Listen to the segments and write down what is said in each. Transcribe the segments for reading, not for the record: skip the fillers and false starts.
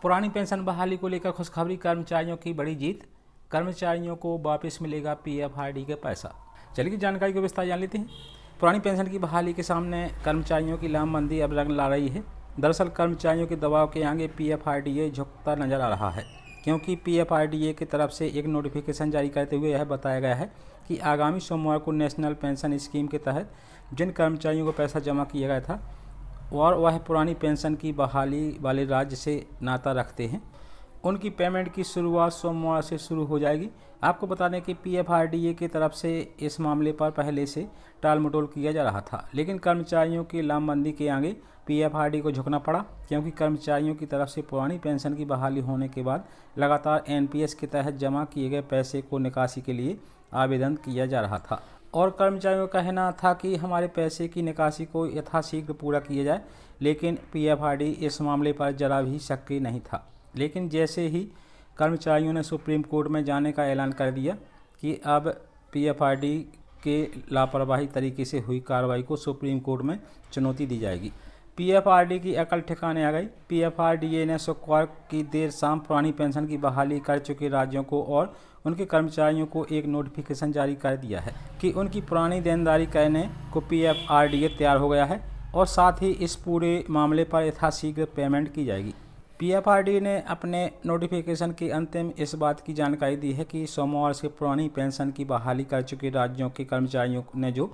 पुरानी पेंशन बहाली को लेकर खुशखबरी, कर्मचारियों की बड़ी जीत, कर्मचारियों को वापस मिलेगा पीएफआरडी का पैसा। चलिए जानकारी को विस्तार जान लेते हैं। पुरानी पेंशन की बहाली के सामने कर्मचारियों की लामबंदी अब रंग ला रही है। दरअसल कर्मचारियों के दबाव के आगे पीएफआरडीए झुकता नजर आ रहा है, क्योंकि पीएफआरडीए की तरफ से एक नोटिफिकेशन जारी करते हुए यह बताया गया है कि आगामी सोमवार को नेशनल पेंशन स्कीम के तहत जिन कर्मचारियों को पैसा जमा किया गया था और वह पुरानी पेंशन की बहाली वाले राज्य से नाता रखते हैं, उनकी पेमेंट की शुरुआत सोमवार से शुरू हो जाएगी। आपको बता दें कि पीएफआरडीए की तरफ से इस मामले पर पहले से टाल मटोल किया जा रहा था, लेकिन कर्मचारियों की लामबंदी के आगे पीएफआरडी को झुकना पड़ा, क्योंकि कर्मचारियों की तरफ से पुरानी पेंशन की बहाली होने के बाद लगातार एनपीएस के तहत जमा किए गए पैसे को निकासी के लिए आवेदन किया जा रहा था और कर्मचारियों का कहना था कि हमारे पैसे की निकासी को यथाशीघ्र पूरा किया जाए। लेकिन पीएफआरडी इस मामले पर जरा भी सक्रिय नहीं था। लेकिन जैसे ही कर्मचारियों ने सुप्रीम कोर्ट में जाने का ऐलान कर दिया कि अब पीएफआरडी के लापरवाही तरीके से हुई कार्रवाई को सुप्रीम कोर्ट में चुनौती दी जाएगी। पीएफआरडी की अकल ठिकाने आ गई। पीएफआरडीए ने शुक्रवार की देर शाम पुरानी पेंशन की बहाली कर चुके राज्यों को और उनके कर्मचारियों को एक नोटिफिकेशन जारी कर दिया है कि उनकी पुरानी देनदारी करने को पीएफआरडीए तैयार हो गया है और साथ ही इस पूरे मामले पर यथाशीघ्र पेमेंट की जाएगी। पीएफआरडी ने अपने नोटिफिकेशन के अंतिम इस बात की जानकारी दी है कि सोमवार से पुरानी पेंशन की बहाली कर चुके राज्यों के कर्मचारियों ने जो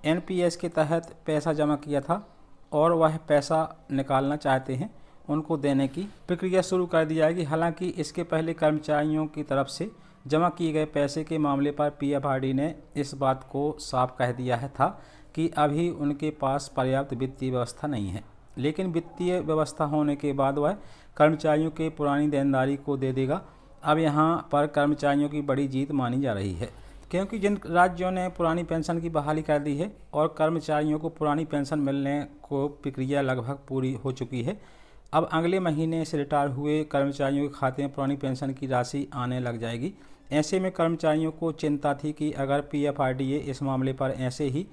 एनपीएस के तहत पैसा जमा किया था और वह पैसा निकालना चाहते हैं, उनको देने की प्रक्रिया शुरू कर दी जाएगी। हालांकि इसके पहले कर्मचारियों की तरफ से जमा किए गए पैसे के मामले पर पीएफआरडी ने इस बात को साफ कह दिया है था कि अभी उनके पास पर्याप्त वित्तीय व्यवस्था नहीं है, लेकिन वित्तीय व्यवस्था होने के बाद वह कर्मचारियों के पुरानी देनदारी को दे देगा। अब यहाँ पर कर्मचारियों की बड़ी जीत मानी जा रही है, क्योंकि जिन राज्यों ने पुरानी पेंशन की बहाली कर दी है और कर्मचारियों को पुरानी पेंशन मिलने को प्रक्रिया लगभग पूरी हो चुकी है, अब अगले महीने से रिटायर हुए कर्मचारियों के खाते में पुरानी पेंशन की राशि आने लग जाएगी। ऐसे में कर्मचारियों को चिंता थी कि अगर पीएफआरडीए इस मामले पर ऐसे ही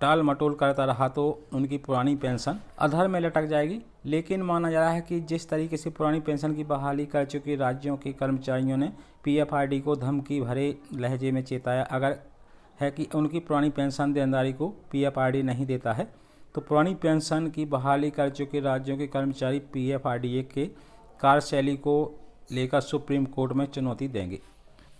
टाल मटोल करता रहा तो उनकी पुरानी पेंशन अधर में लटक जाएगी। लेकिन माना जा रहा है कि जिस तरीके से पुरानी पेंशन की बहाली कर चुके राज्यों के कर्मचारियों ने पीएफआरडी को धमकी भरे लहजे में चेताया अगर है कि उनकी पुरानी पेंशन देनदारी को पीएफआरडी नहीं देता है तो पुरानी पेंशन की बहाली कर चुके राज्यों के कर्मचारी पीएफआरडीए के कार्यशैली को लेकर सुप्रीम कोर्ट में चुनौती देंगे।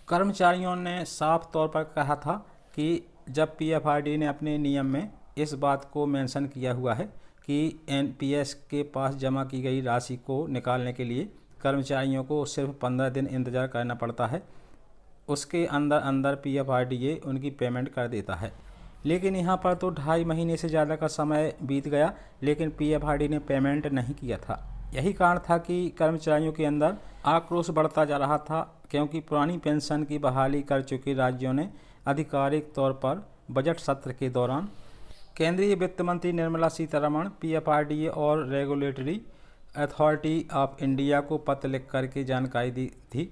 कर्मचारियों ने साफ तौर पर कहा था कि जब पीएफआरडी ने अपने नियम में इस बात को मेंशन किया हुआ है कि एनपीएस के पास जमा की गई राशि को निकालने के लिए कर्मचारियों को सिर्फ 15 दिन इंतज़ार करना पड़ता है, उसके अंदर अंदर पीएफआरडीए उनकी पेमेंट कर देता है। लेकिन यहाँ पर तो 2.5 महीने से ज़्यादा का समय बीत गया, लेकिन पीएफआरडी ने पेमेंट नहीं किया था। यही कारण था कि कर्मचारियों के अंदर आक्रोश बढ़ता जा रहा था, क्योंकि पुरानी पेंशन की बहाली कर चुके राज्यों ने आधिकारिक तौर पर बजट सत्र के दौरान केंद्रीय वित्त मंत्री निर्मला सीतारमण, पीएफआरडीए और रेगुलेटरी अथॉरिटी ऑफ इंडिया को पत्र लिख करके जानकारी दी थी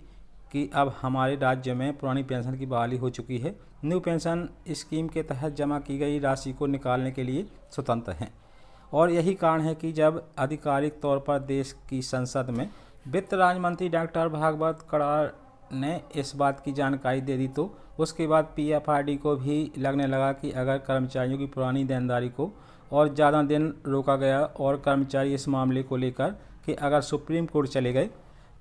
कि अब हमारे राज्य में पुरानी पेंशन की बहाली हो चुकी है, न्यू पेंशन स्कीम के तहत जमा की गई राशि को निकालने के लिए स्वतंत्र हैं। और यही कारण है कि जब आधिकारिक तौर पर देश की संसद में वित्त राज्य मंत्री डॉक्टर भागवत कराड़ ने इस बात की जानकारी दे दी तो उसके बाद पीएफआरडी को भी लगने लगा कि अगर कर्मचारियों की पुरानी देनदारी को और ज़्यादा दिन रोका गया और कर्मचारी इस मामले को लेकर कि अगर सुप्रीम कोर्ट चले गए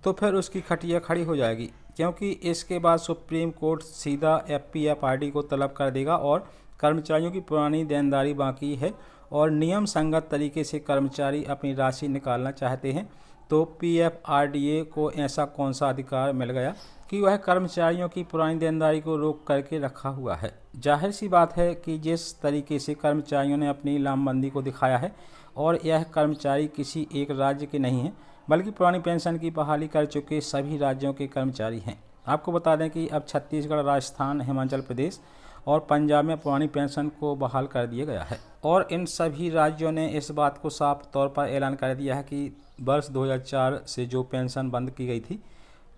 तो फिर उसकी खटिया खड़ी हो जाएगी, क्योंकि इसके बाद सुप्रीम कोर्ट सीधा पीएफआरडी को तलब कर देगा और कर्मचारियों की पुरानी देनदारी बाकी है और नियम संगत तरीके से कर्मचारी अपनी राशि निकालना चाहते हैं तो पीएफआरडीए को ऐसा कौन सा अधिकार मिल गया कि वह कर्मचारियों की पुरानी देनदारी को रोक करके रखा हुआ है। जाहिर सी बात है कि जिस तरीके से कर्मचारियों ने अपनी लामबंदी को दिखाया है और यह कर्मचारी किसी एक राज्य के नहीं हैं, बल्कि पुरानी पेंशन की बहाली कर चुके सभी राज्यों के कर्मचारी हैं। आपको बता दें कि अब छत्तीसगढ़, राजस्थान, हिमाचल प्रदेश और पंजाब में पुरानी पेंशन को बहाल कर दिया गया है और इन सभी राज्यों ने इस बात को साफ तौर पर ऐलान कर दिया है कि वर्ष 2004 से जो पेंशन बंद की गई थी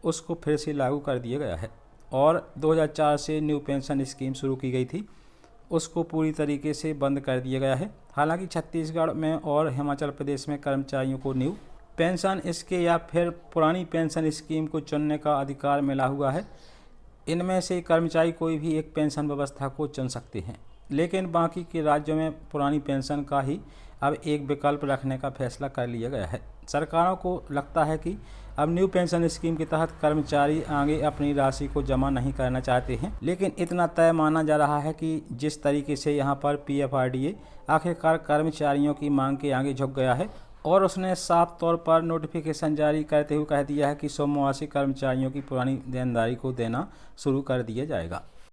उसको फिर से लागू कर दिया गया है और 2004 से न्यू पेंशन स्कीम शुरू की गई थी उसको पूरी तरीके से बंद कर दिया गया है। हालांकि छत्तीसगढ़ में और हिमाचल प्रदेश में कर्मचारियों को न्यू पेंशन इसके या फिर पुरानी पेंशन स्कीम को चुनने का अधिकार मिला हुआ है। इनमें से कर्मचारी कोई भी एक पेंशन व्यवस्था को चुन सकते हैं, लेकिन बाकी के राज्यों में पुरानी पेंशन का ही अब एक विकल्प रखने का फैसला कर लिया गया है। सरकारों को लगता है कि अब न्यू पेंशन स्कीम के तहत कर्मचारी आगे अपनी राशि को जमा नहीं करना चाहते हैं, लेकिन इतना तय माना जा रहा है कि जिस तरीके से यहाँ पर PFRDA आखिरकार कर्मचारियों की मांग के आगे झुक गया है और उसने साफ तौर पर नोटिफिकेशन जारी करते हुए कह दिया है कि सोमवार से कर्मचारियों की पुरानी देनदारी को देना शुरू कर दिया जाएगा।